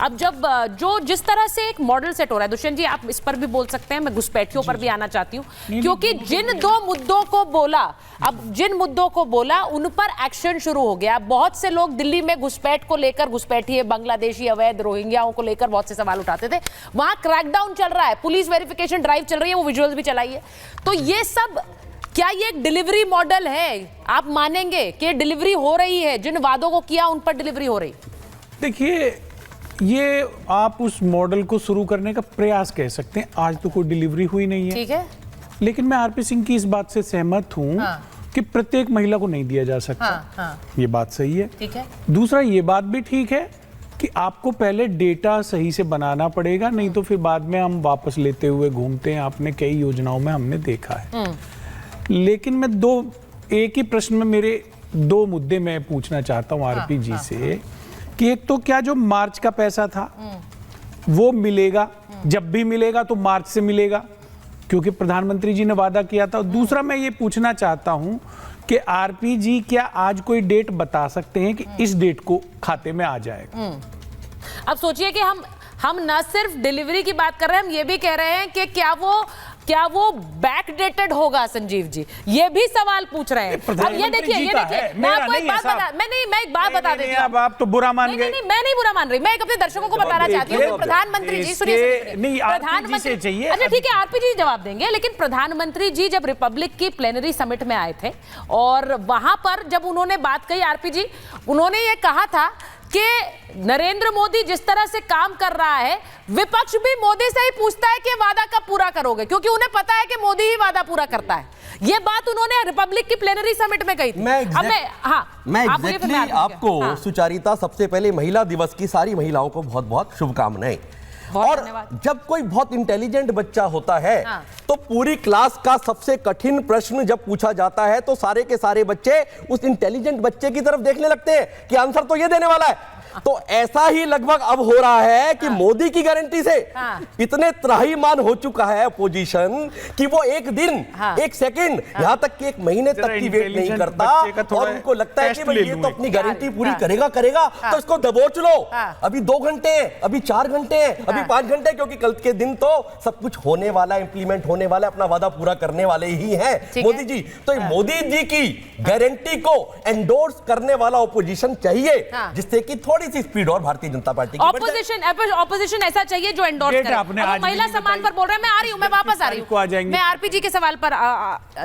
अब जब जो जिस तरह से एक मॉडल सेट हो रहा है, दुष्यंत जी आप इस पर भी बोल सकते हैं, मैं घुसपैठियों पर भी आना चाहती हूँ, क्योंकि जिन दो मुद्दों को बोला, अब जिन मुद्दों को बोला उन पर एक्शन शुरू हो गया। बहुत से लोग दिल्ली में घुसपैठ को लेकर, घुसपैठिए बांग्लादेशी अवैध रोहिंग्याओं को लेकर बहुत से सवाल उठाते थे। वहां क्रैकडाउन चल रहा है, पुलिस वेरिफिकेशन ड्राइव चल रही है, वो विजुअल्स भी चलाई है। तो ये सब क्या ये एक डिलीवरी मॉडल है? आप मानेंगे कि डिलीवरी हो रही है, जिन वादों को किया उन पर डिलीवरी हो रही? देखिए, ये आप उस मॉडल को शुरू करने का प्रयास कह सकते हैं। आज तो कोई डिलीवरी हुई नहीं है, ठीक है, लेकिन मैं आरपी सिंह की इस बात से सहमत हूं कि प्रत्येक महिला को नहीं दिया जा सकता। ये बात सही है, ठीक है। दूसरा ये बात भी ठीक है कि आपको पहले डेटा सही से बनाना पड़ेगा, नहीं तो फिर बाद में हम वापस लेते हुए घूमते हैं। आपने कई योजनाओं में हमने देखा है। लेकिन मैं एक ही प्रश्न में मेरे दो मुद्दे मैं पूछना चाहता हूं आरपी जी से कि एक तो क्या जो मार्च का पैसा था वो मिलेगा? जब भी मिलेगा तो मार्च से मिलेगा, क्योंकि प्रधानमंत्री जी ने वादा किया था। दूसरा मैं ये पूछना चाहता हूं कि आरपी जी क्या आज कोई डेट बता सकते हैं कि इस डेट को खाते में आ जाएगा? अब सोचिए कि हम न सिर्फ डिलीवरी की बात कर रहे हैं, हम ये भी कह रहे हैं कि क्या वो बैकडेटेड होगा? संजीव जी ये भी सवाल पूछ रहे हैं। अब ये देखिए मैं आपको एक बात बता देती हूं। अब आप तो बुरा मान गए। नहीं, मैं नहीं बुरा मान रही, मैं एक अपने दर्शकों को बताना चाहती हूँ। प्रधानमंत्री जी सुनिए, प्रधानमंत्री चाहिए। अच्छा ठीक है, आरपी जी जवाब देंगे, लेकिन प्रधानमंत्री जी जब रिपब्लिक की प्लेनरी समिट में आए थे और वहां पर जब उन्होंने बात कही, आरपी जी उन्होंने ये कहा था कि नरेंद्र मोदी जिस तरह से काम कर रहा है, विपक्ष भी मोदी से ही पूछता है कि वादा कब पूरा करोगे, क्योंकि उन्हें पता है कि मोदी ही वादा पूरा करता है। ये बात उन्होंने रिपब्लिक की प्लेनरी समिट में कही थी। आपको सुचारिता, सबसे पहले महिला दिवस की सारी महिलाओं को बहुत बहुत शुभकामनाएं। और जब कोई बहुत इंटेलिजेंट बच्चा होता है तो पूरी क्लास का सबसे कठिन प्रश्न जब पूछा जाता है तो सारे के सारे बच्चे उस इंटेलिजेंट बच्चे की तरफ देखने लगते हैं कि आंसर तो ये देने वाला है। तो ऐसा ही लगभग अब हो रहा है कि मोदी की गारंटी से इतने त्राहीमाम हो चुका है अपोजिशन कि वो एक दिन, एक सेकंड, यहां तक कि एक महीने तक की वेट नहीं करता और उनको लगता है कि भाई ये तो अपनी गारंटी पूरी करेगा तो इसको दबोच लो। अभी 2 घंटे हैं, अभी 4 घंटे हैं, अभी 5 घंटे, क्योंकि कल के दिन तो सब कुछ होने वाला है, इंप्लीमेंट होने वाला है, अपना वादा पूरा करने वाले ही हैं मोदी जी। तो मोदी जी की गारंटी को एंडोर्स करने वाला ऑपोजिशन चाहिए, जिससे कि थोड़ी सी स्पीड और भारतीय जनता पार्टी की ऑपोजिशन ऐसा चाहिए जो एंडोर्स करे। अब महिला सम्मान पर बोल रहे हैं, मैं आ रही हूं, मैं वापस आ रही हूं, मैं आरपी जी के सवाल पर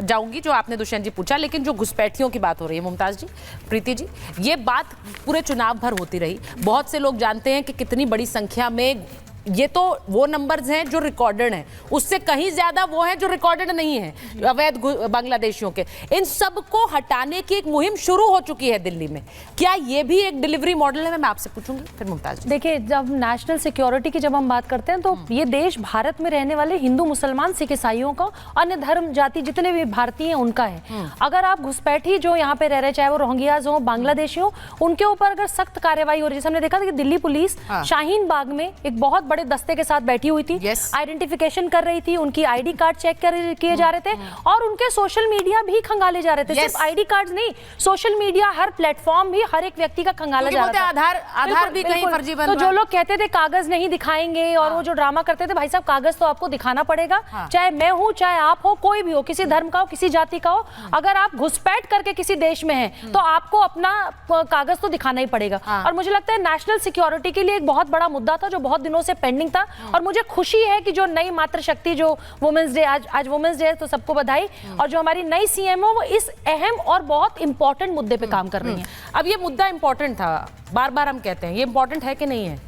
जाऊंगी जो आपने दुष्यंत जी पूछा। लेकिन जो घुसपैठियों की बात हो रही है, मुमताज जी, प्रीति जी, ये बात पूरे चुनाव भर होती रही। बहुत से लोग जानते हैं कि कितनी बड़ी संख्या में, ये तो वो नंबर्स हैं जो रिकॉर्डेड हैं, उससे कहीं ज्यादा वो हैं जो रिकॉर्डेड नहीं है अवैध बांग्लादेशियों के। इन सबको हटाने की एक मुहिम शुरू हो चुकी है दिल्ली में। क्या ये भी एक डिलीवरी मॉडल है? मैं आपसे पूछूंगी, फिर मुमताज। देखिए, जब नेशनल सिक्योरिटी की जब हम बात करते हैं तो ये देश भारत में रहने वाले हिंदू, मुसलमान, सिख, ईसाइयों का, अन्य धर्म जाति जितने भी भारतीय हैं उनका है। अगर आप घुसपैठी जो यहाँ पे रह रहे, चाहे वो रोहिंग्याज हो, बांग्लादेशी हो, उनके ऊपर अगर सख्त कार्रवाई हो रही है, जैसे हमने देखा था कि दिल्ली पुलिस शाहीन बाग में एक बहुत बड़े दस्ते के साथ बैठी हुई थी, आइडेंटिफिकेशन कर रही थी, उनकी आईडी कार्ड चेक किए जा रहे थे और उनके सोशल मीडिया भी खंगाले जा रहे थे। सिर्फ आईडी कार्ड नहीं, सोशल मीडिया, हर प्लेटफॉर्म भी हर एक व्यक्ति का खंगाला जा रहा था। आधार भी कहीं फर्जी बन रहा है। तो जो लोग कहते थे कागज नहीं दिखाएंगे और वो जो ड्रामा करते थे, भाई साहब कागज तो आपको दिखाना पड़ेगा, चाहे मैं हूं, चाहे आप हो, कोई भी हो, किसी धर्म का हो, किसी जाति का हो। अगर आप घुसपैठ करके किसी देश में हैं तो आपको अपना कागज तो दिखाना ही पड़ेगा। और मुझे लगता है नेशनल सिक्योरिटी के लिए एक बहुत बड़ा मुद्दा था जो बहुत दिनों से पेंडिंग था। और मुझे खुशी है कि जो नई मातृशक्ति, जो वुमेन्स डे, आज वुमेन्स डे है तो सबको बधाई, और जो हमारी नई सीएम हो वो इस अहम और बहुत इंपॉर्टेंट मुद्दे पे काम कर रही हैं। अब ये मुद्दा इंपॉर्टेंट था, बार बार हम कहते हैं, ये इंपॉर्टेंट है कि नहीं है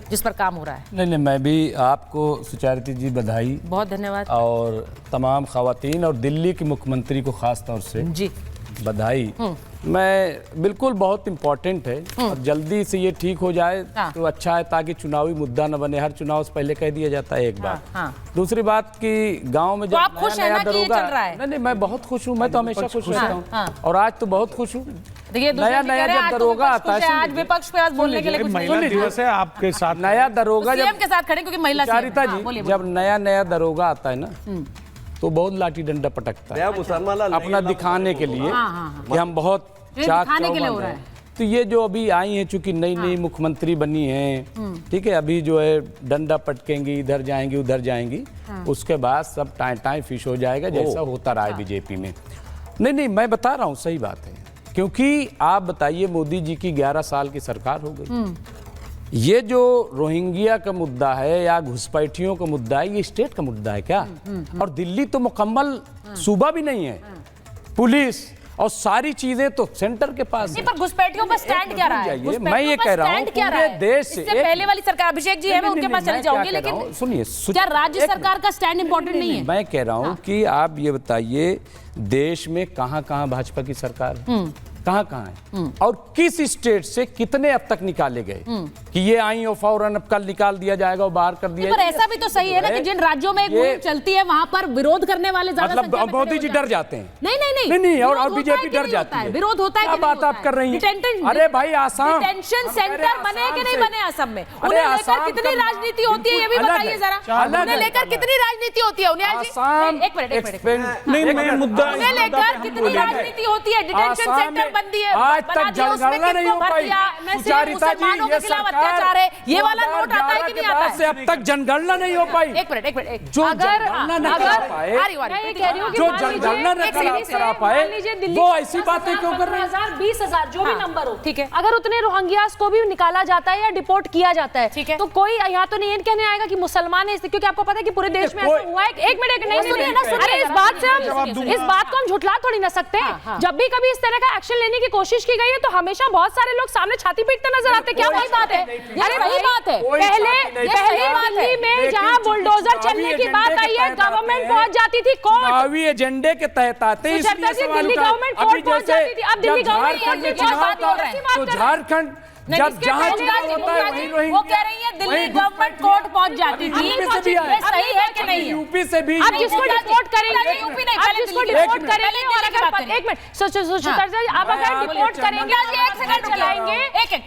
जिस पर काम हो रहा है? नहीं, मैं भी आपको सुचारिता जी बधाई, बहुत धन्यवाद, और तमाम खवातीन और दिल्ली के मुख्यमंत्री को खास तौर से जी बधाई। मैं बिल्कुल बहुत इम्पोर्टेंट है और जल्दी से ये ठीक हो जाए तो अच्छा है, ताकि चुनावी मुद्दा न बने। हर चुनाव से पहले कह दिया जाता है एक बात। दूसरी बात कि गांव में तो आप खुश हैं ना कि ये चल रहा है? नहीं, मैं बहुत खुश हूँ, मैं तो हमेशा खुश रहता हूँ और आज तो बहुत खुश हूँ। नया जब दरोगा आता है, आज विपक्ष पे आज बोलने के लिए कुछ महिला दिवस है आपके साथ, नया दरोगा सीएम के साथ खड़े, क्योंकि महिला सुचारिता जी, जब नया दरोगा आता है ना तो बहुत लाठी डंडा पटकता है अपना दिखाने के लिए कि हम बहुत चाक चौबंद हैं। तो ये जो अभी आई हैं, चूंकि नई नई मुख्यमंत्री बनी हैं, ठीक है, अभी जो है डंडा पटकेंगी, इधर जाएंगी उधर जाएंगी, उसके बाद सब टाइम फिश हो जाएगा, जैसा होता रहा है बीजेपी में। नहीं, मैं बता रहा हूँ, सही बात है, क्योंकि आप बताइए मोदी जी की 11 साल की सरकार हो गई, ये जो रोहिंग्या का मुद्दा है या घुसपैठियों का मुद्दा है, ये स्टेट का मुद्दा है क्या? और दिल्ली तो मुकम्मल सूबा भी नहीं है, पुलिस और सारी चीजें तो सेंटर के पास है। पर घुसपैठियों का स्टैंड क्या रहा है? मैं ये कह रहा हूँ पूरे देश से पहले वाली सरकार, अभिषेक जी है, मैं उनके पास चली जाऊंगी, लेकिन सुनिए, क्या राज्य सरकार का स्टैंड इंपॉर्टेंट नहीं है? मैं कह रहा हूँ कि आप ये बताइए, देश में कहाँ भाजपा की सरकार है, कहाँ है, और किस स्टेट से कितने अब तक निकाले गए कि ये आई और फौरन अब कल निकाल दिया जाएगा और बाहर कर दिया। पर ऐसा भी तो सही है ना कि जिन राज्यों में एक मुहिम चलती है वहां पर विरोध करने वाले ज्यादा मतलब मोदी जी डर जाते हैं? नहीं, और बीजेपी डर जाती है। विरोध होता है, क्या बात आप कर रही हैं? अरे भाई, आसाम डिटेंशन सेंटर बने कि नहीं बने असम में, उन्हें लेकर कितनी राजनीति होती है, ये भी बताइए जरा। उन्हें लेकर कितनी राजनीति होती है? एक मिनट, मैं मुद्दा उन्हें लेकर कितनी राजनीति होती है? डिटेंशन सेंटर बन दिए, आज तक जनगणना नहीं हो पाई, सुचारिता जी, ये अत्याचार है, ये वाला नोट आता है कि नहीं आता है? अब तक जनगणना नहीं हो पाई। एक मिनट, जो जनगणना न करा पाए, जो जनगणना न करा पाए, वो ऐसी बातें क्यों कर रहे हैं? 20,000 जो भी नंबर हो, ठीक है, अगर उतने रोहिंग्यास को भी निकाला जाता है या डिपोर्ट किया जाता है, ठीक है, तो कोई यहाँ तो नहीं कहने आएगा कि मुसलमान है, क्योंकि आपको पता है कि पूरे देश में ऐसा हुआ है। एक मिनट, नहीं, अरे इस बात को हम झुठला थोड़ी ना सकते हैं। जब भी कभी इस तरह का एक्शन लेने की कोशिश की गई है तो हमेशा बहुत सारे लोग सामने छाती पीटते नजर आते। क्या वही बात है? अरे वही बात है, पहले दिल्ली में जहां बुलडोजर चलने की बात आई है, गवर्नमेंट पहुंच जाती थी कोर्ट, चुनावी एजेंडे के तहत आते, इसलिए दिल्ली गवर्नमेंट कोर्ट पहुंच जाती थी। अब दिल्ली गवर्नमेंट तो झारखंड जब जहाँ होता है वहीं वो कह रही है दिल्ली गवर्नमेंट कोर्ट पहुंच जाती थी, ये सही है कि नहीं? यूपी से भी अब जिसको डिपोर्ट करेंगे, यूपी नहीं, पहले जिसको डिपोर्ट करेंगे, और अगर एक मिनट आप अगर डिपोर्ट करेंगे, एक सेकंड चलाएंगे,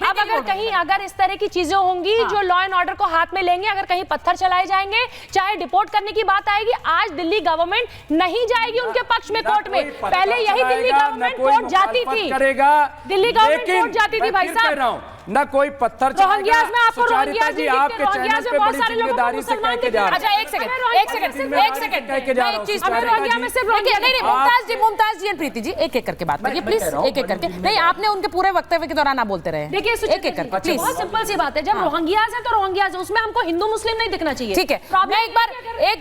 अब अगर कहीं अगर इस तरह की चीजें होंगी जो लॉ एंड ऑर्डर को हाथ में लेंगे, अगर कहीं पत्थर चलाए जाएंगे, चाहे डिपोर्ट करने की बात आएगी, आज दिल्ली गवर्नमेंट नहीं जाएगी उनके पक्ष में कोर्ट में। पहले यही दिल्ली गवर्नमेंट कोर्ट जाती थी, दिल्ली गवर्नमेंट कोर्ट जाती थी भाई साहब। न कोई पत्थर चलाएगा। में आपको सुचारिता जी, आपके चैनल पे बड़ी जिम्मेदारी से कह के जा रहे हैं। अच्छा, एक सेकंड, मुमताज जी, प्रीति जी, एक एक करके बात करिए प्लीज, एक एक करके। नहीं, आपने उनके पूरे वक्तव्य के दौरान आप बोलते रहे। देखिए, एक एक करके प्लीज। बहुत सिंपल सी बात है, जब रोहिंग्यास है तो रोहिंग्यास है, उसमें हमको हिंदू मुस्लिम नहीं दिखना चाहिए। ठीक है, मैं एक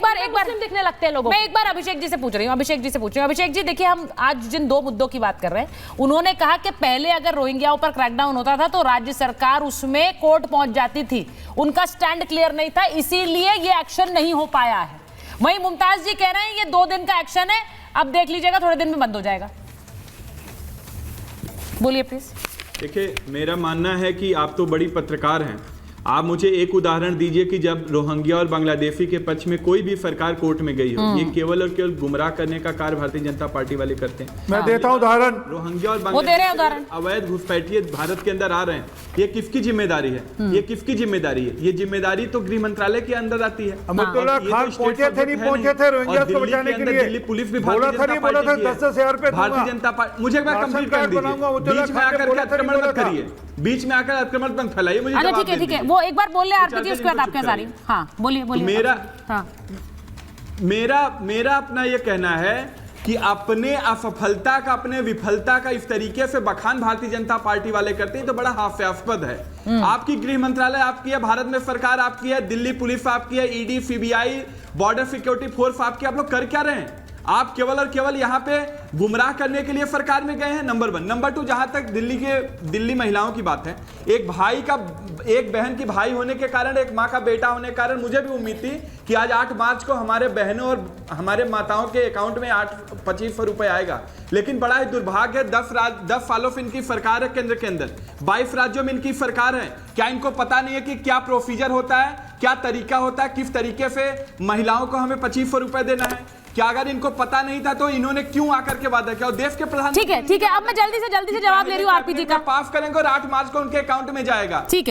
बार दिखने लगते हैं लोगों। मैं एक बार अभिषेक जी से पूछ रही हूँ, अभिषेक जी देखिए, हम आज जिन दो मुद्दों की बात कर रहे हैं, उन्होंने कहा कि पहले अगर रोहिंग्याओं पर क्रैकडाउन होता था तो राज्य सरकार उसमें कोर्ट पहुंच जाती थी, उनका स्टैंड क्लियर नहीं था, इसीलिए ये एक्शन नहीं हो पाया है। वहीं मुमताज जी कह रहे हैं ये 2 दिन का एक्शन है, अब देख लीजिएगा थोड़े दिन में बंद हो जाएगा। बोलिए प्लीज। देखिए, मेरा मानना है कि आप तो बड़ी पत्रकार हैं, आप मुझे एक उदाहरण दीजिए कि जब रोहिंग्या और बांग्लादेशी के पक्ष में कोई भी सरकार कोर्ट में गई हो। ये केवल और केवल गुमराह करने का कार्य भारतीय जनता पार्टी वाले करते हैं। मैं देता हूं उदाहरण। रोहिंग्या और बांग्लादेशी अवैध घुसपैठिए भारत के अंदर आ रहे हैं, ये किसकी जिम्मेदारी है? ये किसकी जिम्मेदारी है? ये जिम्मेदारी तो गृह मंत्रालय के अंदर आती है। अब्दुल्ला खान पहुंचे थे, नहीं पहुंचे थे रोहिंग्या को बचाने के लिए? दिल्ली पुलिस भी भारतीय जनता पार्टी। मुझे एक बार कंप्लीट कर दीजिए, बीच में आकर आक्रमण मत करिए, बीच में आकर आक्रमण मत फैलाइए। मुझे ठीक है, वो एक बार बोल ले आरपी जी, उसके बाद आपके सारी। हाँ, बोलिए। मेरा अपना ये कहना है कि अपने असफलता का, अपने विफलता का इस तरीके से बखान भारतीय जनता पार्टी वाले करते हैं तो बड़ा हास्यास्पद है। आपकी गृह मंत्रालय आपकी है, भारत में सरकार आपकी है, दिल्ली पुलिस आपकी है, ED, CBI, border security force आपकी, आप लोग कर क्या रहे हैं? आप केवल और केवल यहाँ पे गुमराह करने के लिए सरकार में गए हैं, नंबर 1। नंबर 2, जहां तक दिल्ली महिलाओं की बात है, एक बहन की भाई होने के कारण, एक माँ का बेटा होने के कारण मुझे भी उम्मीद थी कि आज 8 मार्च को हमारे बहनों और हमारे माताओं के अकाउंट में 2500 रुपए आएगा। लेकिन बड़ा ही दुर्भाग्य है, 10 सालों से इनकी सरकार है केंद्र के अंदर, 22 राज्यों में इनकी सरकार है। क्या इनको पता नहीं है कि क्या प्रोसीजर होता है, क्या तरीका होता है, किस तरीके से महिलाओं को हमें 2500 रुपए देना है? क्या अगर इनको पता नहीं था तो इन्होंने क्यों आकर के वादा किया? और देश के प्रधान। ठीक है, अब मैं जल्दी से जवाब ले रही हूँ आरपी जी का। पास करेंगे और 8 मार्च को उनके अकाउंट में जाएगा। ठीक है।